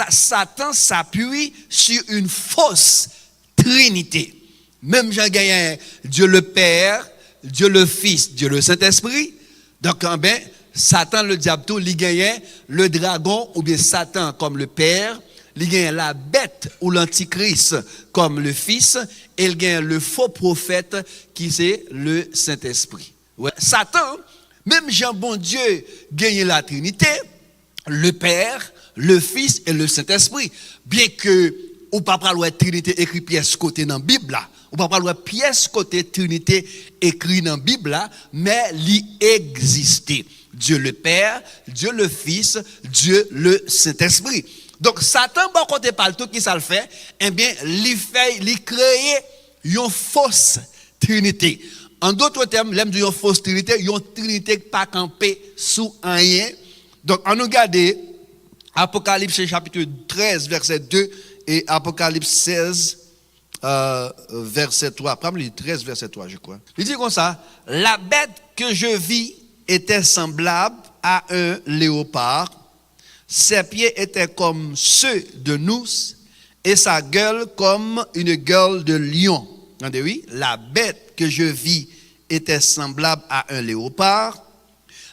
Satan s'appuie sur une fausse trinité. Même Jean gagne Dieu le Père, Dieu le Fils, Dieu le Saint-Esprit. Donc, Satan, le diable, tout, il gagne le dragon, ou bien Satan comme le Père, il gagne la bête ou l'antichrist comme le Fils, et il gagne le faux prophète qui c'est le Saint-Esprit. Ouais. Satan, même Jean bon Dieu, gagne la Trinité, le Père, le Fils et le Saint-Esprit. Bien que, ou pas parler de Trinité écrit pièce côté dans la Bible là, ou pas parler de pièce côté Trinité écrit dans la Bible là, mais l'y existait. Dieu le Père, Dieu le Fils, Dieu le Saint-Esprit. Donc Satan, bon côté parle tout qui ça le fait, eh bien, il crée une fausse Trinité. En d'autres termes, l'aime dire une fausse Trinité, une Trinité pas campée sous rien. Donc, on regarde Apocalypse chapitre 13, verset 2 et Apocalypse 16, verset 3. Prends-moi le 13, verset 3, je crois. Il dit comme ça, la bête que je vis était semblable à un léopard. Ses pieds étaient comme ceux de nous et sa gueule comme une gueule de lion. Entendez, oui? La bête que je vis était semblable à un léopard.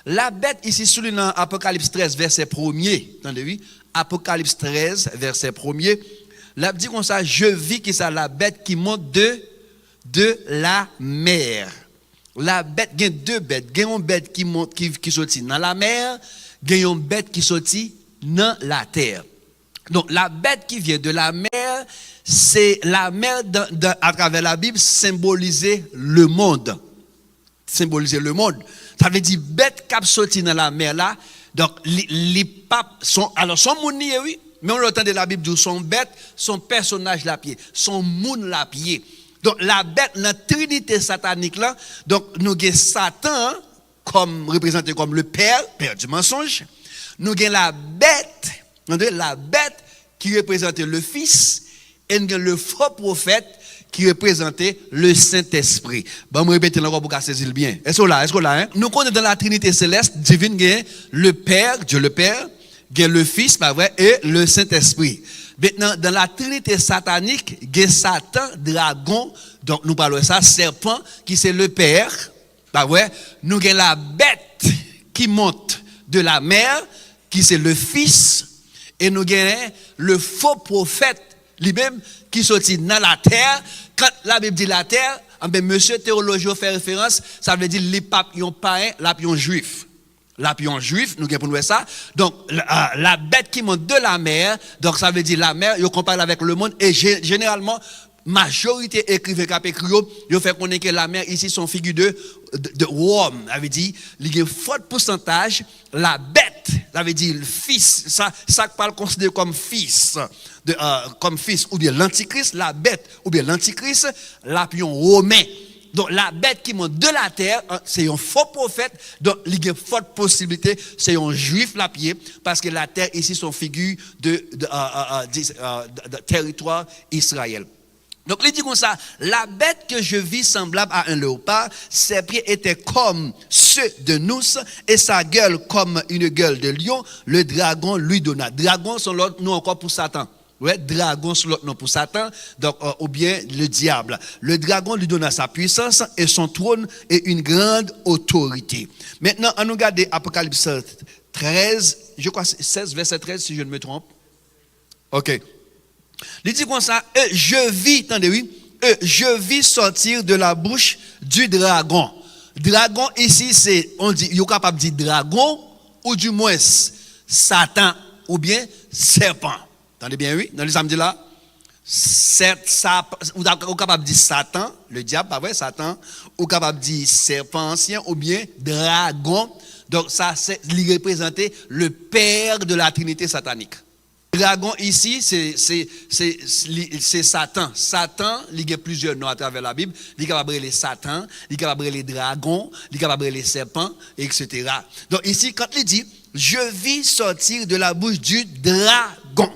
La bête ici souligne dans Apocalypse 13, verset 1er. Entendez, oui? Apocalypse 13, verset 1er. Là, dit comme ça, je vis que c'est la bête qui monte de la mer. La bête, il y a deux bêtes. Il y a une bête qui monte, qui sortit dans la mer. Il y a une bête qui sortit dans la terre. Donc, la bête qui vient de la mer, c'est la mer, à travers la Bible, symboliser le monde. Symboliser le monde. Ça veut dire, bête qui sorti dans la mer là, donc, les papes sont, alors, son moun oui, mais on l'entend de la Bible dit, son bête, son personnage la pied, son moun la pied. Donc, la bête, la trinité satanique là, donc, nous avons Satan, comme représenté comme le père du mensonge. Nous avons la bête qui représentait le Fils, et nous avons le faux prophète qui représentait le Saint-Esprit. Bon, je répète encore pour qu'à saisir bien. Est-ce que là, hein? Nous connaissons dans la Trinité céleste divine, le Père, Dieu le Père, le Fils, pas vrai, et le Saint-Esprit. Maintenant, dans la Trinité satanique, il y a Satan, dragon, donc nous parlons de ça, serpent, qui c'est le Père, pas vrai. Nous avons la bête qui monte de la mer, qui c'est le Fils, et nous avons le faux prophète, lui-même, qui sortit dans la terre. Quand la Bible dit la terre, monsieur théologien fait référence, ça veut dire les papes, ils ont païen, là, ils ont juif. Là, puis en juif, nous avons pour nous ça. Donc, la bête qui monte de la mer, donc ça veut dire la mer, ils comparent avec le monde, et généralement, majorité écrivains qui écrit, ils fait connaître que la mer ici sont figure de Rome. Ça veut dire, il y a un fort pourcentage, la bête, ça veut dire le fils, ça parle considéré comme fils, ou bien l'antichrist, la bête, ou bien l'antichrist, la pion romain. Donc, la bête qui monte de la terre, c'est un faux prophète. Donc, il y a une forte possibilité, c'est un juif la pied, parce que la terre ici sont figure de territoire Israël. Donc, il dit comme ça, la bête que je vis semblable à un léopard, ses pieds étaient comme ceux de nous, et sa gueule comme une gueule de lion, le dragon lui donna. Dragon, sont l'autre nom encore pour Satan. Ouais, dragon sur l'autre nom pour Satan, donc, ou bien le diable. Le dragon lui donna sa puissance et son trône et une grande autorité. Maintenant, on regarde Apocalypse 13, je crois 16, verset 13, si je ne me trompe. Ok. Il dit comme ça, je vis, attendez, oui, je vis sortir de la bouche du dragon. Dragon, ici, c'est, on dit, il est capable de dire dragon, ou du moins, Satan, ou bien serpent. Entendez bien, oui, dans les samedis là, vous êtes capable de dire Satan, le diable, pas vrai, Satan, ou capable de dire serpent ancien, ou bien dragon. Donc, ça, c'est représenter le père de la Trinité satanique. Dragon ici, c'est Satan. Satan, il y a plusieurs noms à travers la Bible. Il est capable de les Satan, il est capable de les dragons, il est capable de les serpents, etc. Donc, ici, quand il dit, je vis sortir de la bouche du dragon.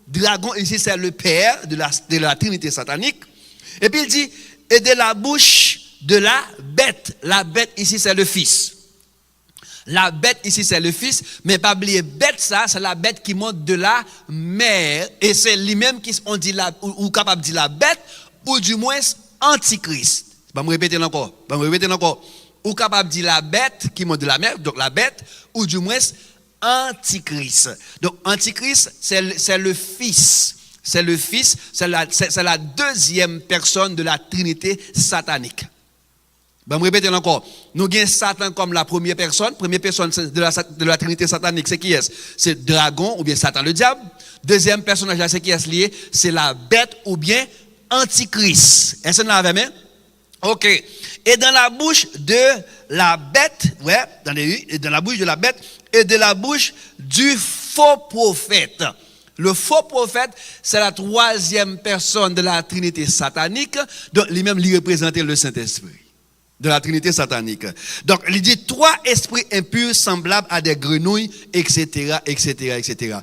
Dragon, ici, c'est le père de la Trinité satanique. Et puis il dit, et de la bouche de la bête. La bête, ici, c'est le fils. La bête ici, c'est le fils, mais pas oublier bête ça, c'est la bête qui monte de la mer. Et c'est lui-même qui on dit ou capable de dire la bête, ou du moins antichrist. Je vais me répéter encore. Ou capable de dire la bête qui monte de la mer, donc la bête, ou du moins antichrist. Donc antichrist, c'est le fils. C'est le fils, c'est la deuxième personne de la Trinité satanique. Je vais me répéter encore. Nous avons Satan comme la première personne. Première personne de la Trinité satanique, c'est qui est? C'est dragon ou bien Satan le diable. Deuxième personnage, c'est qui est lié? C'est la bête ou bien antichrist. Est-ce que vous avez même? Ok. Et dans la bouche de la bête, dans la bouche de la bête et de la bouche du faux prophète. Le faux prophète, c'est la troisième personne de la Trinité satanique. Donc, lui-même, il représente le Saint-Esprit de la Trinité satanique. Donc, il dit trois esprits impurs semblables à des grenouilles, etc., etc., etc.